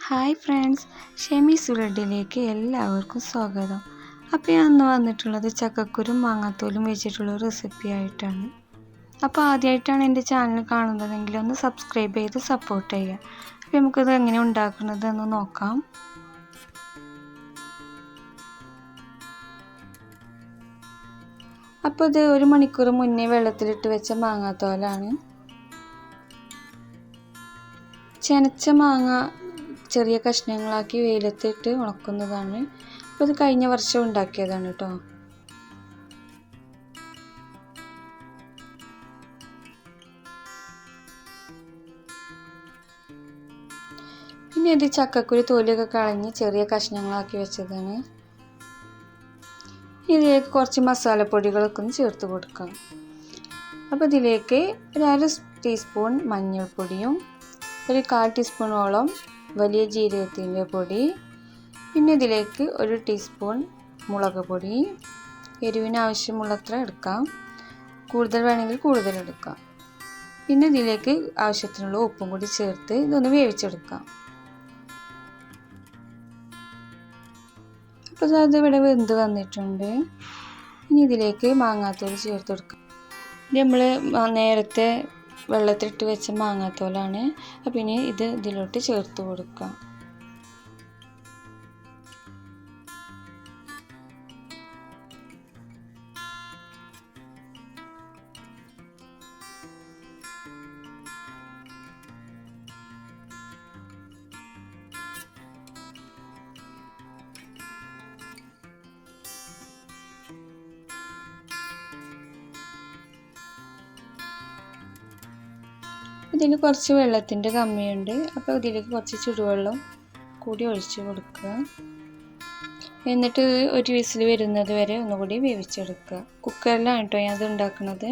Hi friends, ഷെമീസ് വേൾഡിലേക്ക് എല്ലാവർക്കും സ്വാഗതം. അപ്പോൾ ഞാൻ ഇന്ന് വന്നിട്ടുള്ളത് ചക്കക്കുരും മാങ്ങാത്തോലും വെച്ചിട്ടുള്ള റെസിപ്പി ആയിട്ടാണ്. അപ്പോൾ ആദ്യമായിട്ടാണ് എൻ്റെ ചാനൽ കാണുന്നതെങ്കിൽ ഒന്ന് സബ്സ്ക്രൈബ് ചെയ്ത് സപ്പോർട്ട് ചെയ്യുക. അപ്പോൾ നമുക്കിത് എങ്ങനെ ഉണ്ടാക്കുന്നത് എന്ന് നോക്കാം. അപ്പോൾ ഇത് 1 മണിക്കൂർ മുന്നേ വെള്ളത്തിലിട്ട് വെച്ച മാങ്ങാത്തോലാണ്. ചെനച്ച മാങ്ങ ചെറിയ കഷ്ണങ്ങളാക്കി വെയിലത്തിട്ട് ഉണക്കുന്നതാണ്. അപ്പോൾ ഇത് കഴിഞ്ഞ വർഷം ഉണ്ടാക്കിയതാണ് കേട്ടോ. പിന്നെ ഇത് ചക്കക്കുരു തോലിയൊക്കെ കളഞ്ഞ് ചെറിയ കഷ്ണങ്ങളാക്കി വെച്ചതാണ്. ഇതിലേക്ക് കുറച്ച് മസാലപ്പൊടികളൊക്കെ ഒന്ന് ചേർത്ത് കൊടുക്കാം. അപ്പോൾ ഇതിലേക്ക് ഒരു 1/2 ടീസ്പൂൺ മഞ്ഞൾപ്പൊടിയും 1/4 ടീസ്പൂണോളം വലിയ ജീരകത്തിൻ്റെ പൊടി, പിന്നെ ഇതിലേക്ക് 1 ടീസ്പൂൺ മുളക് പൊടി, എരിവിന് ആവശ്യമുള്ളത്ര എടുക്കാം, കൂടുതൽ വേണമെങ്കിൽ കൂടുതൽ എടുക്കാം. പിന്നെ ഇതിലേക്ക് ആവശ്യത്തിനുള്ള ഉപ്പും കൂടി ചേർത്ത് ഇതൊന്ന് വേവിച്ചെടുക്കാം. അപ്പോൾ അത് ഇവിടെ വെന്ത് വന്നിട്ടുണ്ട്. ഇനി ഇതിലേക്ക് മാങ്ങാത്തോൽ ചേർത്ത് കൊടുക്കാം. ഇത് നമ്മൾ നേരത്തെ വെള്ളത്തിലിട്ട് വെച്ച മാങ്ങാത്തോലാണ്. അപ്പം ഇനി ഇത് ഇതിലോട്ട് ചേർത്ത് കൊടുക്കാം. ഇതിന് കുറച്ച് വെള്ളത്തിൻ്റെ കമ്മിയുണ്ട്. അപ്പോൾ ഇതിലേക്ക് കുറച്ച് ചുടുവെള്ളം കൂടി ഒഴിച്ച് കൊടുക്കുക. എന്നിട്ട് ഒരു വിസിൽ വരുന്നത് വരെ ഒന്നുകൂടി വേവിച്ചെടുക്കുക. കുക്കറിലാണ് കേട്ടോ ഞാൻ അത് ഉണ്ടാക്കുന്നത്.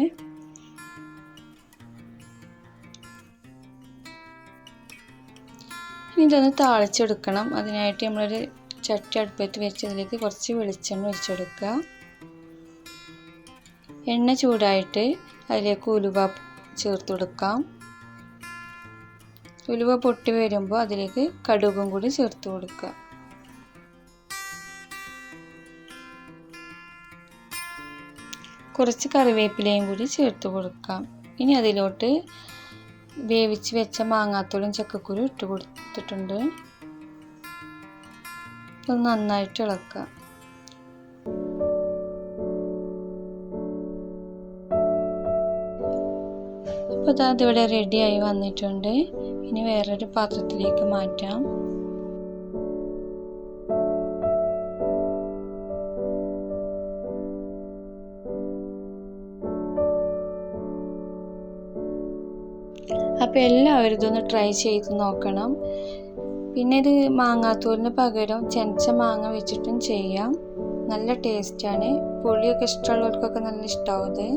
ഇനി ഇതൊന്ന് താളിച്ചെടുക്കണം. അതിനായിട്ട് നമ്മളൊരു ചട്ടി അടുപ്പത്ത് വെച്ച് അതിലേക്ക് കുറച്ച് വെളിച്ചെണ്ണ ഒഴിച്ചെടുക്കുക. എണ്ണ ചൂടായിട്ട് അതിലേക്ക് ഉലുവ ചേർത്ത് കൊടുക്കാം. ഉലുവ പൊട്ടി വരുമ്പോൾ അതിലേക്ക് കടുകും കൂടി ചേർത്ത് കൊടുക്കുക. കുറച്ച് കറിവേപ്പിലയും കൂടി ചേർത്ത് കൊടുക്കാം. ഇനി അതിലോട്ട് വേവിച്ച് വെച്ച മാങ്ങാത്തോലും ചക്കക്കുരു ഇട്ട് കൊടുത്തിട്ടുണ്ട്. അത് നന്നായിട്ട് ഇളക്കുക. അപ്പോൾ അതിവിടെ റെഡിയായി വന്നിട്ടുണ്ട്. ഇനി വേറൊരു പാത്രത്തിലേക്ക് മാറ്റാം. അപ്പോൾ എല്ലാവരും ഇതൊന്ന് ട്രൈ ചെയ്ത് നോക്കണം. പിന്നെ ഇത് മാങ്ങാത്തോലിന് പകരം ചെനച്ച മാങ്ങ വെച്ചിട്ടും ചെയ്യാം. നല്ല ടേസ്റ്റാണ്. പുളിയൊക്കെ ഇഷ്ടമുള്ളവർക്കൊക്കെ നല്ല ഇഷ്ടമാവും ഇത്.